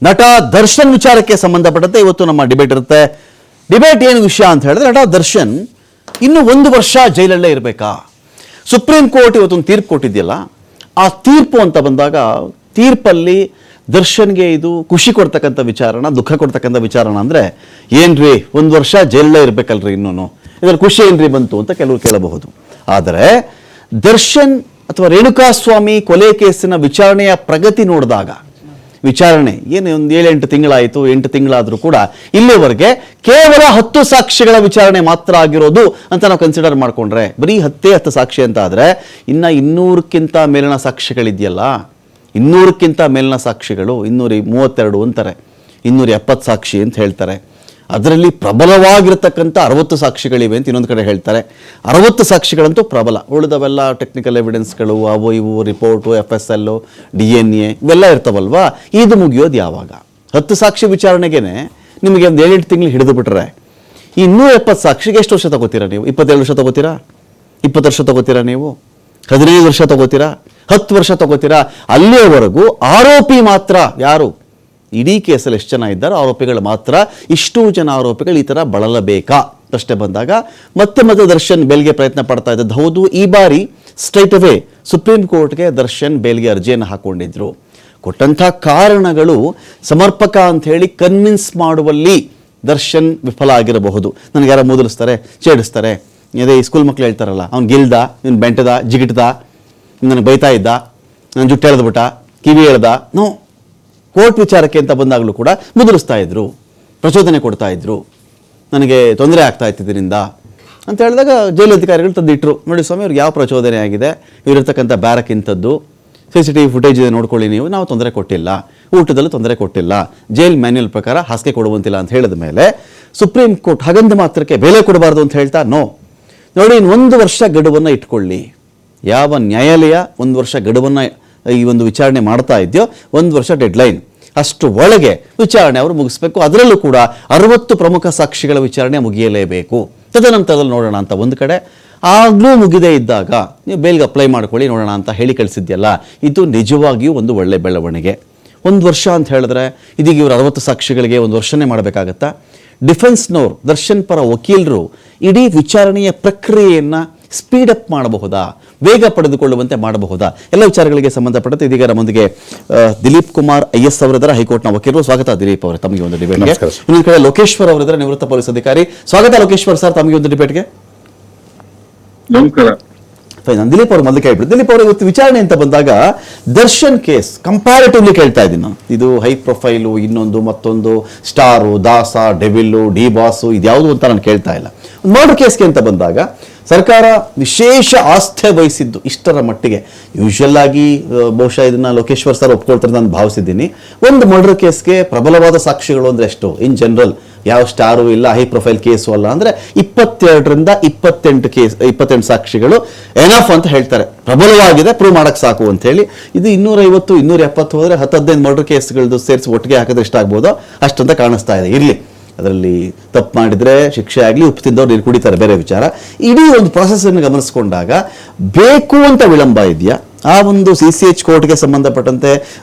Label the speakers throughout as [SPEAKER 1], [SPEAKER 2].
[SPEAKER 1] ನಟ ದರ್ಶನ್ ವಿಚಾರಕ್ಕೆ ಸಂಬಂಧಪಟ್ಟಂತೆ ಇವತ್ತು ನಮ್ಮ ಡಿಬೇಟ್ ಇರುತ್ತೆ. ಡಿಬೇಟ್ ಏನು ವಿಷಯ ಅಂತ ಹೇಳಿದ್ರೆ, ನಟ ದರ್ಶನ್ ಇನ್ನು 1 ವರ್ಷ ಜೈಲಲ್ಲೇ ಇರಬೇಕಾ? ಸುಪ್ರೀಂ ಕೋರ್ಟ್ ಇವತ್ತೊಂದು ತೀರ್ಪು ಕೊಟ್ಟಿದೆಯಲ್ಲ, ಆ ತೀರ್ಪು ಅಂತ ಬಂದಾಗ ತೀರ್ಪಲ್ಲಿ ದರ್ಶನ್ಗೆ ಇದು ಖುಷಿ ಕೊಡ್ತಕ್ಕಂಥ ವಿಚಾರಣ, ದುಃಖ ಕೊಡ್ತಕ್ಕಂಥ ವಿಚಾರಣ ಅಂದರೆ ಏನ್ರಿ 1 ವರ್ಷ ಜೈಲಲ್ಲೇ ಇರಬೇಕಲ್ರಿ, ಇನ್ನೂ ಇದ್ರಲ್ಲಿ ಖುಷಿ ಏನ್ರಿ ಬಂತು ಅಂತ ಕೆಲವರು ಕೇಳಬಹುದು. ಆದರೆ ದರ್ಶನ್ ಅಥವಾ ರೇಣುಕಾಸ್ವಾಮಿ ಕೊಲೆ ಕೇಸಿನ ವಿಚಾರಣೆಯ ಪ್ರಗತಿ ನೋಡಿದಾಗ, ವಿಚಾರಣೆ ಏನು ಒಂದು 7-8 ತಿಂಗಳಾಯಿತು, 8 ತಿಂಗಳಾದರೂ ಕೂಡ ಇಲ್ಲಿವರೆಗೆ ಕೇವಲ 10 ಸಾಕ್ಷಿಗಳ ವಿಚಾರಣೆ ಮಾತ್ರ ಆಗಿರೋದು ಅಂತ ನಾವು ಕನ್ಸಿಡರ್ ಮಾಡಿಕೊಂಡ್ರೆ, ಬರೀ 10 ಸಾಕ್ಷಿ ಅಂತ ಆದರೆ ಇನ್ನು 200ಕ್ಕಿಂತ ಮೇಲಿನ ಸಾಕ್ಷಿಗಳಿದೆಯಲ್ಲ, 200ಕ್ಕಿಂತ ಮೇಲಿನ ಸಾಕ್ಷಿಗಳು 232 ಅಂತಾರೆ, 270 ಸಾಕ್ಷಿ ಅಂತ ಹೇಳ್ತಾರೆ. ಅದರಲ್ಲಿ ಪ್ರಬಲವಾಗಿರ್ತಕ್ಕಂಥ 60 ಸಾಕ್ಷಿಗಳಿವೆ ಅಂತ ಇನ್ನೊಂದು ಕಡೆ ಹೇಳ್ತಾರೆ. 60 ಸಾಕ್ಷಿಗಳಂತೂ ಪ್ರಬಲ, ಉಳಿದವೆಲ್ಲ ಟೆಕ್ನಿಕಲ್ ಎವಿಡೆನ್ಸ್ಗಳು, ಅವು ಇವು ರಿಪೋರ್ಟು, FSL, DNA ಇವೆಲ್ಲ ಇರ್ತಾವಲ್ವಾ. ಇದು ಮುಗಿಯೋದು ಯಾವಾಗ? 10 ಸಾಕ್ಷಿ ವಿಚಾರಣೆಗೆ ನಿಮಗೆ ಒಂದು 7-8 ತಿಂಗಳು ಹಿಡಿದು ಬಿಟ್ರೆ, ಈ 270 ಸಾಕ್ಷಿಗೆ ಎಷ್ಟು ವರ್ಷ ತಗೋತೀರಾ ನೀವು? 27 ವರ್ಷ ತಗೋತೀರಾ? 20 ವರ್ಷ ತಗೋತೀರಾ ನೀವು? 15 ವರ್ಷ ತಗೋತೀರಾ? 10 ವರ್ಷ ತಗೋತೀರಾ? ಅಲ್ಲಿಯವರೆಗೂ ಆರೋಪಿ ಮಾತ್ರ ಯಾರು? ಇಡೀ ಕೇಸಲ್ಲಿ ಎಷ್ಟು ಜನ ಇದ್ದಾರೆ ಆರೋಪಿಗಳು ಮಾತ್ರ, ಇಷ್ಟು ಜನ ಆರೋಪಿಗಳು ಈ ಥರ ಬಳಲಬೇಕಾ ಪ್ರಶ್ನೆ ಬಂದಾಗ ಮತ್ತೆ ದರ್ಶನ್ ಬೇಲ್ಗೆ ಪ್ರಯತ್ನ ಪಡ್ತಾ ಇದ್ದದ್ದು ಹೌದು. ಈ ಬಾರಿ ಸ್ಟ್ರೈಟ್ ಅವೇ ಸುಪ್ರೀಂ ಕೋರ್ಟ್ಗೆ ದರ್ಶನ್ ಬೇಲ್ಗೆ ಅರ್ಜಿಯನ್ನು ಹಾಕೊಂಡಿದ್ರು. ಕೊಟ್ಟಂಥ ಕಾರಣಗಳು ಸಮರ್ಪಕ ಅಂತ ಹೇಳಿ ಕನ್ವಿನ್ಸ್ ಮಾಡುವಲ್ಲಿ ದರ್ಶನ್ ವಿಫಲ ಆಗಿರಬಹುದು. ನನಗೆ ಯಾರೋ ಮೂದಲಿಸ್ತಾರೆ, ಛೇಡಿಸ್ತಾರೆ, ಅದೇ ಈ ಸ್ಕೂಲ್ ಮಕ್ಳು ಹೇಳ್ತಾರಲ್ಲ, ಅವ್ನು ಗಿಲ್ದ, ಇವ್ನು ಬೆಂಟದ, ಜಿಗಿಟ್ದ, ನನಗೆ ಬೈತಾ ಇದ್ದ, ನನ್ನ ಜುಟ್ಟು ಎಳೆದ್ಬಿಟ್ಟ, ಕಿವಿ ಎಳ್ದ, ನೋ. ಕೋರ್ಟ್ ವಿಚಾರಕ್ಕೆ ಅಂತ ಬಂದಾಗಲೂ ಕೂಡ ಮುದುರಿಸ್ತಾ ಇದ್ರು, ಪ್ರಚೋದನೆ ಕೊಡ್ತಾ ಇದ್ರು, ನನಗೆ ತೊಂದರೆ ಆಗ್ತಾ ಇತ್ತು ಇದರಿಂದ ಅಂತ ಹೇಳಿದಾಗ ಜೈಲು ಅಧಿಕಾರಿಗಳು ತಂದಿಟ್ರು. ನೋಡಿ ಸ್ವಾಮಿ, ಅವ್ರಿಗೆ ಯಾವ ಪ್ರಚೋದನೆ ಆಗಿದೆ, ಇವರಿರ್ತಕ್ಕಂಥ ಬ್ಯಾರಕ್ ಇಂಥದ್ದು, CCTV ಫುಟೇಜ್ ಇದೆ ನೋಡ್ಕೊಳ್ಳಿ ನೀವು, ನಾವು ತೊಂದರೆ ಕೊಟ್ಟಿಲ್ಲ, ಊಟದಲ್ಲೂ ತೊಂದರೆ ಕೊಟ್ಟಿಲ್ಲ, ಜೈಲ್ ಮ್ಯಾನ್ಯಲ್ ಪ್ರಕಾರ ಹಾಸಿಗೆ ಕೊಡುವಂತಿಲ್ಲ ಅಂತ ಹೇಳಿದ ಮೇಲೆ ಸುಪ್ರೀಂ ಕೋರ್ಟ್ ಹಾಗಂದ ಮಾತ್ರಕ್ಕೆ ಬೆಲೆ ಕೊಡಬಾರ್ದು ಅಂತ ಹೇಳ್ತಾ ನೋ. ನೋಡಿ, 1 ವರ್ಷ ಗಡುವನ್ನು ಇಟ್ಕೊಳ್ಳಿ. ಯಾವ ನ್ಯಾಯಾಲಯ 1 ವರ್ಷ ಗಡುವನ್ನು ಈ ಒಂದು ವಿಚಾರಣೆ ಮಾಡ್ತಾ ಇದೆಯೋ, 1 ವರ್ಷ ಡೆಡ್ಲೈನ್, ಅಷ್ಟು ಒಳಗೆ ವಿಚಾರಣೆ ಅವರು ಮುಗಿಸ್ಬೇಕು. ಅದರಲ್ಲೂ ಕೂಡ 60 ಪ್ರಮುಖ ಸಾಕ್ಷಿಗಳ ವಿಚಾರಣೆ ಮುಗಿಯಲೇಬೇಕು. ತದನಂತರದಲ್ಲಿ ನೋಡೋಣ ಅಂತ ಒಂದು ಕಡೆ, ಆಗಲೂ ಮುಗಿದೇ ಇದ್ದಾಗ ನೀವು ಬೇಲ್ಗೆ ಅಪ್ಲೈ ಮಾಡ್ಕೊಳ್ಳಿ ನೋಡೋಣ ಅಂತ ಹೇಳಿ ಕಳಿಸಿದ್ಯಲ್ಲ, ಇದು ನಿಜವಾಗಿಯೂ ಒಂದು ಒಳ್ಳೆ ಬೆಳವಣಿಗೆ. 1 ವರ್ಷ ಅಂತ ಹೇಳಿದ್ರೆ ಇದೀಗ ಇವರು 60 ಸಾಕ್ಷಿಗಳಿಗೆ 1 ವರ್ಷನೇ ಮಾಡಬೇಕಾಗತ್ತಾ? ಡಿಫೆನ್ಸ್ನವ್ರು, ದರ್ಶನ್ ಪರ ವಕೀಲರು ಇಡೀ ವಿಚಾರಣೆಯ ಪ್ರಕ್ರಿಯೆಯನ್ನು ಸ್ಪೀಡಪ್ ಮಾಡಬಹುದಾ, ವೇಗ ಪಡೆದುಕೊಳ್ಳುವಂತೆ ಮಾಡಬಹುದಾ? ಎಲ್ಲ ವಿಚಾರಗಳಿಗೆ ಸಂಬಂಧಪಟ್ಟಂತೆ ಇದೀಗ ನಮ್ಮೊಂದಿಗೆ ದಿಲೀಪ್ ಕುಮಾರ್ IS ಅವರಿದ್ದಾರೆ, ಹೈಕೋರ್ಟ್ನ ವಕೀಲರು. ಸ್ವಾಗತ ದಿಲೀಪ್ ಅವರೇ ತಮಗೆ ಒಂದು ಡಿಬೇಟ್ಗೆ. ಇನ್ನೊಂದು ಕಡೆ ಲೋಕೇಶ್ವರ್ ಅವರಿದ್ದಾರೆ, ನಿವೃತ್ತ ಪೊಲೀಸ್ ಅಧಿಕಾರಿ. ಸ್ವಾಗತ ಲೋಕೇಶ್ವರ್ ಸರ್ ತಮಗೆ ಒಂದು ಡಿಬೇಟ್ಗೆ.
[SPEAKER 2] ನಮಸ್ಕಾರ.
[SPEAKER 1] ನಾನು ದಿಲೀಪ್ ಅವರು ಮೊದಲು ಕೇಳ್ಬಿಟ್ಟು, ದಿಲೀಪ್ ಅವರು ಇವತ್ತು ವಿಚಾರಣೆ ಅಂತ ಬಂದಾಗ ದರ್ಶನ್ ಕೇಸ್ ಕಂಪ್ಯಾರಿಟಿವ್ಲಿ ಕೇಳ್ತಾ ಇದ್ದೀನಿ ನಾನು. ಇದು ಹೈ ಪ್ರೊಫೈಲು, ಇನ್ನೊಂದು ಮತ್ತೊಂದು ಸ್ಟಾರು, ದಾಸ, ಡೆವಿಲ್ಲು, ಡಿ ಬಾಸು, ಇದ್ಯಾವುದು ಅಂತ ನಾನು ಕೇಳ್ತಾ ಇಲ್ಲ. ಮರ್ಡರ್ ಕೇಸ್ಗೆ ಅಂತ ಬಂದಾಗ ಸರ್ಕಾರ ವಿಶೇಷ ಆಸ್ಥೆ ವಹಿಸಿದ್ದು ಇಷ್ಟರ ಮಟ್ಟಿಗೆ. ಯೂಶುವಲ್ ಆಗಿ ಬಹುಶಃ ಇದನ್ನ ಲೋಕೇಶ್ವರ್ ಸರ್ ಒಪ್ಕೊಳ್ತಾರೆ ನಾನು ಭಾವಿಸಿದ್ದೀನಿ. ಒಂದು ಮರ್ಡರ್ ಕೇಸ್ಗೆ ಪ್ರಬಲವಾದ ಸಾಕ್ಷಿಗಳು ಅಂದ್ರೆ ಎಷ್ಟು? ಇನ್ ಜನರಲ್ ಯಾವ ಸ್ಟಾರು ಇಲ್ಲ, ಹೈ ಪ್ರೊಫೈಲ್ ಕೇಸು ಅಲ್ಲ ಅಂದ್ರೆ 22ರಿಂದ 28 ಸಾಕ್ಷಿಗಳು ಎನಫ್ ಅಂತ ಹೇಳ್ತಾರೆ. ಪ್ರಬಲವಾಗಿದೆ, ಪ್ರೂವ್ ಮಾಡಕ್ ಸಾಕು ಅಂತ ಹೇಳಿ. ಇದು 250, 270 ಹೋದ್ರೆ 10-15 ಮರ್ಡರ್ ಕೇಸ್ಗಳದ್ದು ಸೇರಿಸಿ ಒಟ್ಟಿಗೆ ಹಾಕಿದ್ರೆ ಎಷ್ಟಾಗ್ಬೋದೋ ಅಷ್ಟಂತ ಕಾಣಿಸ್ತಾ ಇದೆ. ಇರಲಿ, ಅದರಲ್ಲಿ ತಪ್ಪು ಮಾಡಿದರೆ ಶಿಕ್ಷೆ ಆಗಲಿ, ಉಪ್ಪು ತಿಂದವ್ರು ನೀರು ಕುಡಿತಾರೆ, ಬೇರೆ ವಿಚಾರ. ಇಡೀ ಒಂದು ಪ್ರಾಸೆಸ್ಸನ್ನು ಗಮನಿಸ್ಕೊಂಡಾಗ ಬೇಕು ಅಂತ ವಿಳಂಬ ಇದೆಯಾ? ಆ ಒಂದು CCH ಕೋರ್ಟ್ಗೆ ಸಂಬಂಧಪಟ್ಟಂತೆ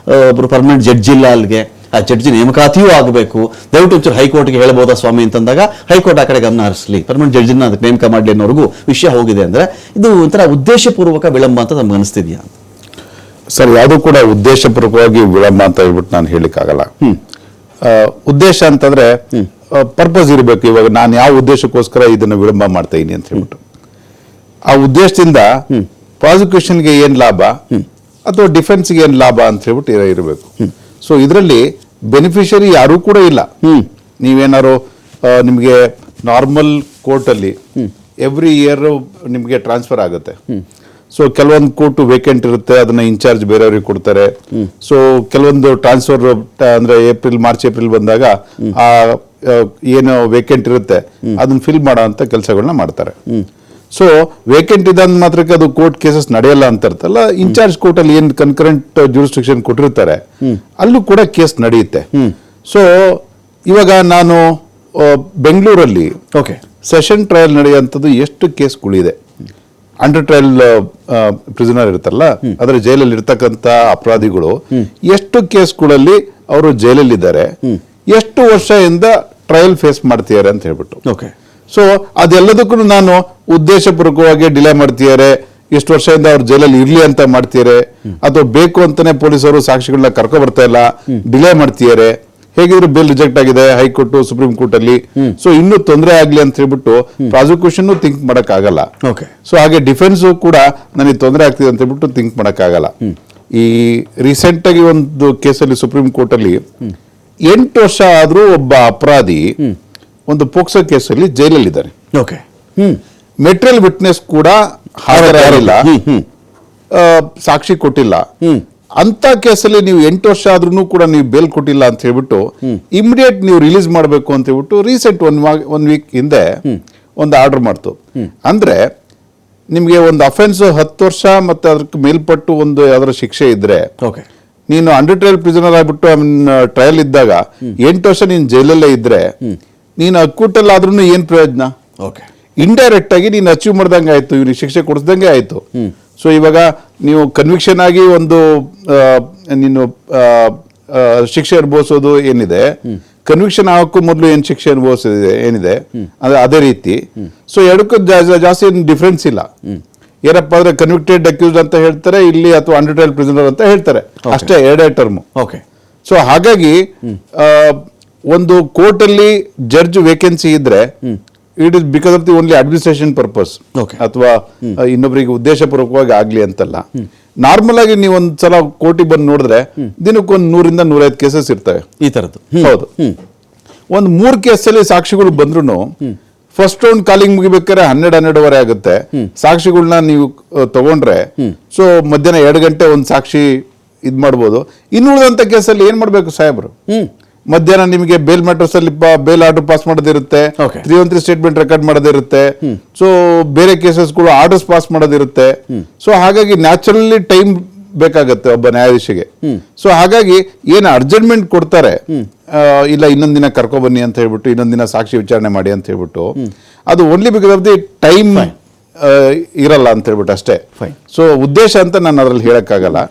[SPEAKER 1] ಒಬ್ಬರು ಪರ್ಮನೆಂಟ್ ಜಡ್ಜ್ ಇಲ್ಲ, ಅಲ್ಲಿಗೆ ಆ ಜಡ್ಜಿ ನೇಮಕಾತಿಯೂ ಆಗಬೇಕು, ದಯವಿಟ್ಟು ಒಂಚೂರು ಹೈಕೋರ್ಟ್ಗೆ ಹೇಳ್ಬೋದಾ ಸ್ವಾಮಿ ಅಂತಂದಾಗ ಹೈಕೋರ್ಟ್ ಆ ಕಡೆ ಗಮನ ಹರಿಸಲಿ, ಪರ್ಮನೆಂಟ್ ಜಡ್ಜಿನ ಅದಕ್ಕೆ ನೇಮಕ ಮಾಡಲಿ ಅನ್ನೋರ್ಗೂ ವಿಷಯ ಹೋಗಿದೆ. ಅಂದರೆ ಇದು ಒಂಥರ ಉದ್ದೇಶಪೂರ್ವಕ ವಿಳಂಬ ಅಂತ ನಮ್ಗೆ ಅನಿಸ್ತಿದ್ಯಾ?
[SPEAKER 2] ಸರ್, ಯಾವುದೂ ಕೂಡ ಉದ್ದೇಶಪೂರ್ವಕವಾಗಿ ವಿಳಂಬ ಅಂತ ಹೇಳ್ಬಿಟ್ಟು ನಾನು ಹೇಳಿಕ್ಕಾಗಲ್ಲ. ಉದ್ದೇಶ ಅಂತಂದ್ರೆ ಪರ್ಪಸ್ ಇರಬೇಕು. ಇವಾಗ ನಾನು ಯಾವ ಉದ್ದೇಶಕ್ಕೋಸ್ಕರ ಇದನ್ನು ವಿಳಂಬ ಮಾಡ್ತಾ ಇದೀನಿ ಅಂತ ಹೇಳ್ಬಿಟ್ಟು, ಆ ಉದ್ದೇಶದಿಂದ ಪ್ರಾಸಿಕ್ಯೂಷನ್ಗೆ ಏನ್ ಲಾಭ ಅಥವಾ ಡಿಫೆನ್ಸ್ಗೆ ಏನ್ ಲಾಭ ಅಂತ ಹೇಳ್ಬಿಟ್ಟು ಇರಬೇಕು. ಸೊ ಇದರಲ್ಲಿ ಬೆನಿಫಿಷರಿ ಯಾರೂ ಕೂಡ ಇಲ್ಲ. ನೀವೇನಾರು ನಿಮಗೆ ನಾರ್ಮಲ್ ಕೋರ್ಟಲ್ಲಿ ಎವ್ರಿ ಇಯರ್ ನಿಮಗೆ ಟ್ರಾನ್ಸ್ಫರ್ ಆಗುತ್ತೆ. ಸೊ ಕೆಲವೊಂದು ಕೋರ್ಟ್ ವೇಕೆಂಟ್ ಇರುತ್ತೆ, ಅದನ್ನ ಇನ್ಚಾರ್ಜ್ ಬೇರೆಯವ್ರಿಗೆ ಕೊಡ್ತಾರೆ. ಸೊ ಕೆಲವೊಂದು ಟ್ರಾನ್ಸ್ಫರ್ ಅಂದ್ರೆ ಮಾರ್ಚ್ ಏಪ್ರಿಲ್ ಬಂದಾಗ ಆ ಏನು ವೇಕೆಂಟ್ ಇರುತ್ತೆ ಅದನ್ನ ಫಿಲ್ ಮಾಡೋ ಅಂತ ಕೆಲಸಗಳನ್ನ ಮಾಡ್ತಾರೆ. ಸೊ ವೇಕೆಂಟ್ ಇದ್ದಂತ ಮಾತ್ರಕ್ಕೆ ಅದು ಕೋರ್ಟ್ ಕೇಸಸ್ ನಡೆಯಲ್ಲ ಅಂತ ಇರ್ತಲ್ಲ. ಇನ್ಚಾರ್ಜ್ ಕೋರ್ಟ್ ಅಲ್ಲಿ ಏನ್ ಕನ್ಕರೆಂಟ್ ಜ್ಯೂರಿಸ್ಡಿಕ್ಷನ್ ಕೊಟ್ಟಿರ್ತಾರೆ ಅಲ್ಲೂ ಕೂಡ ಕೇಸ್ ನಡೆಯುತ್ತೆ. ಸೊ ಇವಾಗ ನಾನು ಬೆಂಗಳೂರಲ್ಲಿ ಸೆಷನ್ ಟ್ರಯಲ್ ನಡೆಯುವಂಥದ್ದು ಎಷ್ಟು ಕೇಸ್ಗಳಿದೆ. ಅಂಡರ್ ಟ್ರಯಲ್ ಪ್ರಿಸನರ್ ಇರುತ್ತಲ್ಲ, ಅದರ ಜೈಲಲ್ಲಿ ಇರ್ತಕ್ಕಂಥ ಅಪರಾಧಿಗಳು ಎಷ್ಟು ಕೇಸ್ಗಳಲ್ಲಿ ಅವರು ಜೈಲಲ್ಲಿದ್ದಾರೆ, ಎಷ್ಟು ವರ್ಷದಿಂದ ಟ್ರಯಲ್ ಫೇಸ್ ಮಾಡ್ತಿದ್ದಾರೆ ಅಂತ ಹೇಳ್ಬಿಟ್ಟು.
[SPEAKER 1] ಓಕೆ.
[SPEAKER 2] ಸೊ ಅದೆಲ್ಲದಕ್ಕೂ ನಾನು ಉದ್ದೇಶಪೂರ್ವಕವಾಗಿ ಡಿಲೇ ಮಾಡ್ತಿದ್ದಾರೆ, ಎಷ್ಟು ವರ್ಷದಿಂದ ಅವ್ರು ಜೈಲಲ್ಲಿ ಇರ್ಲಿ ಅಂತ ಮಾಡ್ತಿದ್ದಾರೆ, ಅಥವಾ ಬೇಕು ಅಂತಾನೆ ಪೊಲೀಸರು ಸಾಕ್ಷಿಗಳನ್ನ ಕರ್ಕೊ ಬರ್ತಾ ಇಲ್ಲ, ಡಿಲೇ ಮಾಡ್ತಿದ್ದಾರೆ, ಹೇಗಿದ್ರು ಬೇಲ್ ರಿಜೆಕ್ಟ್ ಆಗಿದೆ ಹೈಕೋರ್ಟ್ ಸುಪ್ರೀಂ ಕೋರ್ಟ್ ಅಲ್ಲಿ, ಸೊ ಇನ್ನೂ ತೊಂದರೆ ಆಗ್ಲಿ ಅಂತ ಹೇಳ್ಬಿಟ್ಟು ಪ್ರಾಸಿಕ್ಯೂಷನ್ ಥಿಂಕ್ ಮಾಡಕ್ ಆಗಲ್ಲ. ಸೊ ಹಾಗೆ ಡಿಫೆನ್ಸ್ ಕೂಡ ನನಗೆ ತೊಂದರೆ ಆಗ್ತಿದೆ ಅಂತ ಹೇಳ್ಬಿಟ್ಟು ಥಿಂಕ್ ಮಾಡಕ್ ಆಗಲ್ಲ. ಈ ರೀಸೆಂಟ್ ಆಗಿ ಒಂದು ಕೇಸಲ್ಲಿ ಸುಪ್ರೀಂ ಕೋರ್ಟ್ ಅಲ್ಲಿ 8 ವರ್ಷ ಆದ್ರೂ ಒಬ್ಬ ಅಪರಾಧಿ ಒಂದು ಪೋಕ್ಸೋ ಕೇಸಲ್ಲಿ ಜೈಲಲ್ಲಿದ್ದಾರೆ. ಮೆಟೀರಿಯಲ್ ವಿಟ್ನೆಸ್ ಕೂಡ ಹಾಜರಾಗಿಲ್ಲ, ಸಾಕ್ಷಿ ಕೊಟ್ಟಿಲ್ಲ. ಅಂತ ಕೇಸಲ್ಲಿ ನೀವು 8 ವರ್ಷ ಆದ್ರೂ ಕೂಡ ನೀವು ಬೇಲ್ ಕೊಟ್ಟಿಲ್ಲ ಅಂತ ಹೇಳ್ಬಿಟ್ಟು ಇಮಿಡಿಯೇಟ್ ನೀವು ರಿಲೀಸ್ ಮಾಡಬೇಕು ಅಂತ ಹೇಳ್ಬಿಟ್ಟು ರೀಸೆಂಟ್ ಒನ್ ವೀಕ್ ಹಿಂದೆ ಒಂದು ಆರ್ಡರ್ ಮಾಡ್ತು. ಅಂದ್ರೆ ನಿಮ್ಗೆ ಒಂದು ಅಫೆನ್ಸ್ 10 ವರ್ಷ ಮತ್ತೆ ಅದಕ್ಕೆ ಮೇಲ್ಪಟ್ಟು ಒಂದು ಯಾವ್ದಾರ ಶಿಕ್ಷೆ ಇದ್ರೆ, ನೀನು ಅಂಡರ್ ಟ್ರಯಲ್ ಪ್ರಿಸನರ್ ಆಗ್ಬಿಟ್ಟು ಟ್ರಯಲ್ ಇದ್ದಾಗ 8 ವರ್ಷ ನೀನು ಜೈಲಲ್ಲೇ ಇದ್ರೆ ನೀನು ಅಕ್ಯೂಟಲ್ ಆದ್ರೂ ಏನ್ ಪ್ರಯೋಜನ? ಇಂಡೈರೆಕ್ಟ್ ಆಗಿ ನೀನು ಅಚೀವ್ ಮಾಡ್ದಂಗೆ ಆಯ್ತು, ಇವ್ರಿಗೆ ಶಿಕ್ಷೆ ಕೊಡಿಸ್ದಂಗೆ ಆಯ್ತು. ಸೊ ಇವಾಗ ನೀವು ಕನ್ವಿಕ್ಷನ್ ಆಗಿ ಒಂದು ನೀನು ಶಿಕ್ಷೆ ಅನುಭವಿಸೋದು ಏನಿದೆ, ಕನ್ವಿಕ್ಷನ್ ಆಗೋಕ್ಕೂ ಮೊದಲು ಏನ್ ಶಿಕ್ಷೆ ಅನುಭವಿಸೋದಿದೆ ಏನಿದೆ ಅದೇ ರೀತಿ. ಸೊ ಎರಡಕ್ಕೂ ಜಾಸ್ತಿ ಡಿಫ್ರೆನ್ಸ್ ಇಲ್ಲ. ಏನಪ್ಪ ಅಂದ್ರೆ ಕನ್ವಿಕ್ಟೆಡ್ ಅಕ್ಯೂಸ್ಡ್ ಅಂತ ಹೇಳ್ತಾರೆ ಇಲ್ಲಿ, ಅಥವಾ ಅಂಡರ್ ಟ್ರಯಲ್ ಪ್ರಿಸನರ್ ಅಂತ ಹೇಳ್ತಾರೆ, ಅಷ್ಟೇ ಎರಡೇ ಟರ್ಮ್. ಸೊ ಹಾಗಾಗಿ ಒಂದು ಕೋರ್ಟ್ ಅಲ್ಲಿ ಜಡ್ಜ್ ವೇಕೆನ್ಸಿ ಇದ್ರೆ it is because of the only administration purpose, ಅಥವಾ ಇನ್ನೊಬ್ಬರಿಗೆ ಉದ್ದೇಶಪೂರ್ವಕವಾಗಿ ಆಗ್ಲಿ ಅಂತಲ್ಲ. ನಾರ್ಮಲ್ ಆಗಿ ನೀವು ಒಂದ್ಸಲ ಕೋರ್ಟಿಗೆ ಬಂದು ನೋಡಿದ್ರೆ ದಿನಕ್ಕೊಂದು 100 ರಿಂದ 105 ಕೇಸಸ್ ಇರ್ತವೆ ಈ ತರದ್ದು. ಹೌದು, ಒಂದು 3 ಕೇಸಲ್ಲಿ ಸಾಕ್ಷಿಗಳು ಬಂದ್ರು ಫಸ್ಟ್ ರೌಂಡ್ ಕಾಲಿಂಗ್ ಮುಗಿಬೇಕಾದ್ರೆ 12:30 ಆಗುತ್ತೆ. ಸಾಕ್ಷಿಗಳನ್ನ ನೀವು ತಗೊಂಡ್ರೆ ಸೊ ಮಧ್ಯಾಹ್ನ 2 ಗಂಟೆ ಒಂದು ಸಾಕ್ಷಿ ಇದ್ ಮಾಡ್ಬೋದು. ಇನ್ನುಳಿದಂತ ಕೇಸಲ್ಲಿ ಏನ್ ಮಾಡ್ಬೇಕು ಸಾಹೇಬ್ರು? ಮಧ್ಯಾಹ್ನ ನಿಮಗೆ ಬೇಲ್ ಮ್ಯಾಟರ್ಸ್ ಅಲ್ಲಿ ಬೇಲ್ ಆರ್ಡರ್ ಪಾಸ್ ಮಾಡೋದಿರುತ್ತೆ, 313 ಸ್ಟೇಟ್ಮೆಂಟ್ ರೆಕಾರ್ಡ್ ಮಾಡೋದಿರುತ್ತೆ, ಸೊ ಬೇರೆ ಕೇಸಸ್ಗಳು ಆರ್ಡರ್ಸ್ ಪಾಸ್ ಮಾಡೋದಿರುತ್ತೆ. ಸೊ ಹಾಗಾಗಿ ನ್ಯಾಚುರಲಿ ಟೈಮ್ ಬೇಕಾಗತ್ತೆ ಒಬ್ಬ ನ್ಯಾಯಾಧೀಶಿಗೆ. ಸೊ ಹಾಗಾಗಿ ಏನು ಅರ್ಜೆಂಟ್ಮೆಂಟ್ ಕೊಡ್ತಾರೆ, ಇಲ್ಲ ಇನ್ನೊಂದ್ ದಿನ ಕರ್ಕೊ ಬನ್ನಿ ಅಂತ ಹೇಳ್ಬಿಟ್ಟು, ಇನ್ನೊಂದ್ ದಿನ ಸಾಕ್ಷಿ ವಿಚಾರಣೆ ಮಾಡಿ ಅಂತ ಹೇಳ್ಬಿಟ್ಟು, ಅದು only because of the time ಇರಲ್ಲ ಅಂತ ಹೇಳ್ಬಿಟ್ಟು ಅಷ್ಟೇ. ಸೊ ಉದ್ದೇಶ ಅಂತ ನಾನು ಅದ್ರಲ್ಲಿ ಹೇಳಕ್ಕಾಗಲ್ಲ.